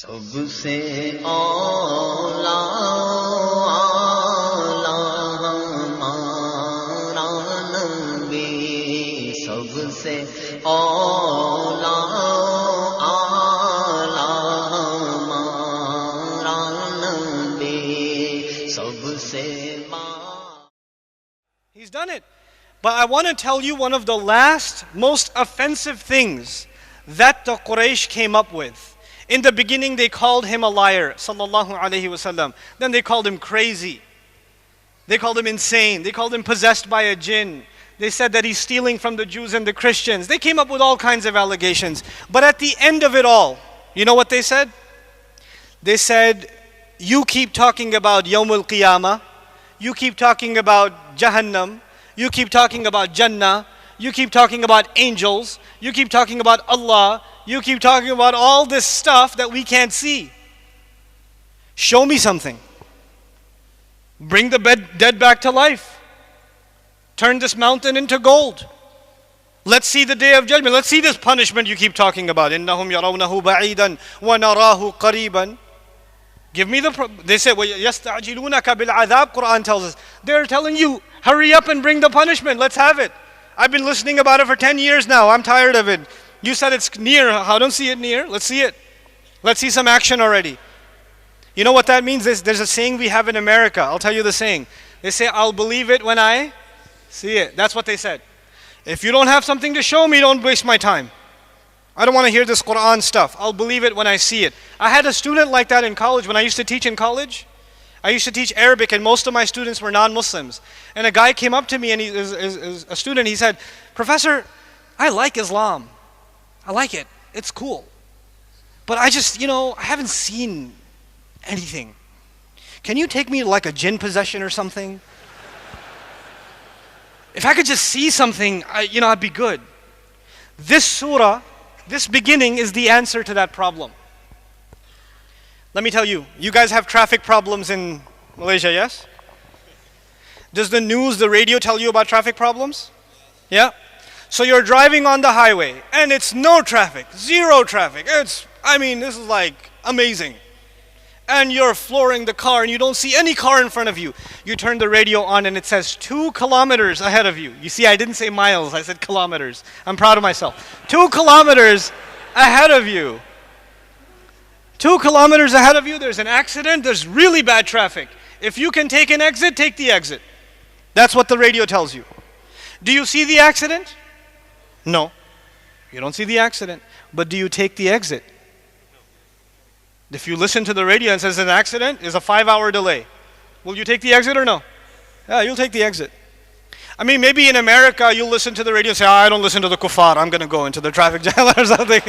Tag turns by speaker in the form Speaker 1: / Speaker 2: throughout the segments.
Speaker 1: सबसे औला आला हमारा नबी सबसे औला आला हमारा नबी सबसे
Speaker 2: He's done it. But I want to tell you one of the last most offensive things that the Quraysh came up with. In the beginning they called him a liar, sallallahu alaihi wasallam. Then they called him crazy. They called him insane. They called him possessed by a jinn. They said that he's stealing from the Jews and the Christians. They came up with all kinds of allegations. But at the end of it all, you know what they said? They said, you keep talking about Yawmul Qiyamah. You keep talking about Jahannam. You keep talking about Jannah. You keep talking about angels. You keep talking about Allah. You keep talking about all this stuff that we can't see. Show me something. Bring the dead back to life. Turn this mountain into gold. Let's see the day of judgment. Let's see this punishment you keep talking about. إِنَّهُمْ يَرَوْنَهُ بَعِيدًا وَنَرَاهُ قَرِيبًا. Give me they say, وَيَسْتَعْجِلُونَكَ بِالْعَذَابِ. Quran tells us. They're telling you, hurry up and bring the punishment. Let's have it. I've been listening about it for 10 years now. I'm tired of it. You said it's near. I don't see it near. Let's see it. Let's see some action already. You know what that means? There's a saying we have in America. I'll tell you the saying. They say, I'll believe it when I see it. That's what they said. If you don't have something to show me, don't waste my time. I don't want to hear this Quran stuff. I'll believe it when I see it. I had a student like that in college. When I used to teach in college, I used to teach Arabic and most of my students were non-Muslims. And a guy came up to me and he is a student. He said, Professor, I like Islam. I like it. It's cool. But I just, I haven't seen anything. Can you take me to like a jinn possession or something? If I could just see something, I'd be good. This surah, this beginning is the answer to that problem. Let me tell you, you guys have traffic problems in Malaysia, yes? Does the news, the radio tell you about traffic problems? Yeah? So you're driving on the highway and it's no traffic, zero traffic. This is like amazing. And you're flooring the car and you don't see any car in front of you. You turn the radio on and it says 2 kilometers ahead of you. You see, I didn't say miles, I said kilometers. I'm proud of myself. 2 kilometers ahead of you. 2 kilometers ahead of you, there's an accident, there's really bad traffic. If you can take an exit, take the exit. That's what the radio tells you. Do you see the accident? No. You don't see the accident. But do you take the exit? If you listen to the radio and it says an accident, is a 5-hour delay. Will you take the exit or no? Yeah, you'll take the exit. Maybe in America you'll listen to the radio and say, I don't listen to the kuffar, I'm going to go into the traffic jam or something.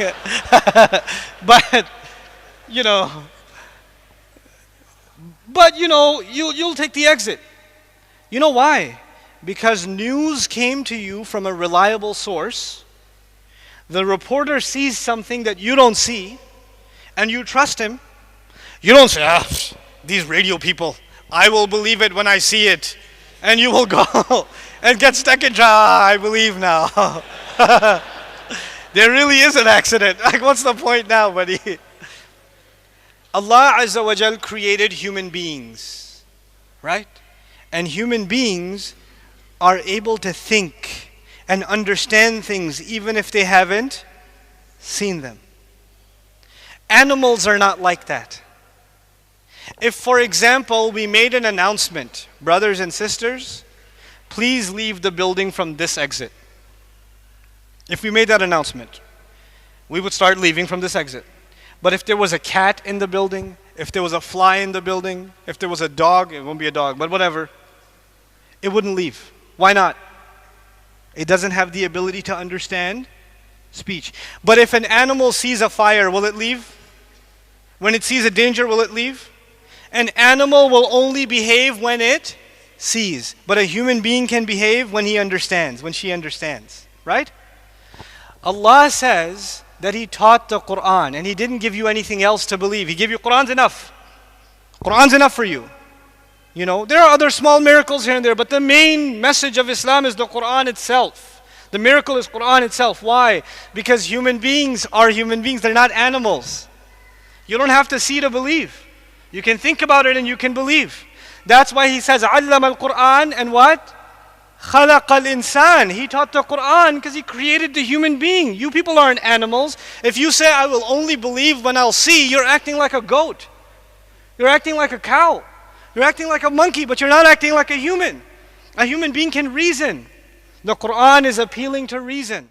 Speaker 2: But you'll take the exit. You know why? Because news came to you from a reliable source. The reporter sees something that you don't see, and you trust him. You don't say, these radio people, I will believe it when I see it. And you will go and get stuck in I believe now. There really is an accident. Like, what's the point now, buddy? Allah Azza wa Jal created human beings, right? And human beings are able to think and understand things even if they haven't seen them. Animals are not like that. If, for example, we made an announcement, brothers and sisters, please leave the building from this exit. If we made that announcement, we would start leaving from this exit. But if there was a cat in the building, if there was a fly in the building, if there was a dog, it won't be a dog, but whatever, it wouldn't leave. Why not? It doesn't have the ability to understand speech. But if an animal sees a fire, will it leave? When it sees a danger, will it leave? An animal will only behave when it sees. But a human being can behave when he understands, when she understands. Right? Allah says that He taught the Quran and He didn't give you anything else to believe. He gave you Quran's enough. Quran's enough for you. There are other small miracles here and there, but the main message of Islam is the Quran itself. The miracle is Quran itself. Why? Because human beings are human beings. They're not animals. You don't have to see to believe. You can think about it and you can believe. That's why he says, علم القرآن and what? خلق الإنسان. He taught the Quran because he created the human being. You people aren't animals. If you say, I will only believe when I'll see, you're acting like a goat. You're acting like a cow. You're acting like a monkey, but you're not acting like a human. A human being can reason. The Quran is appealing to reason.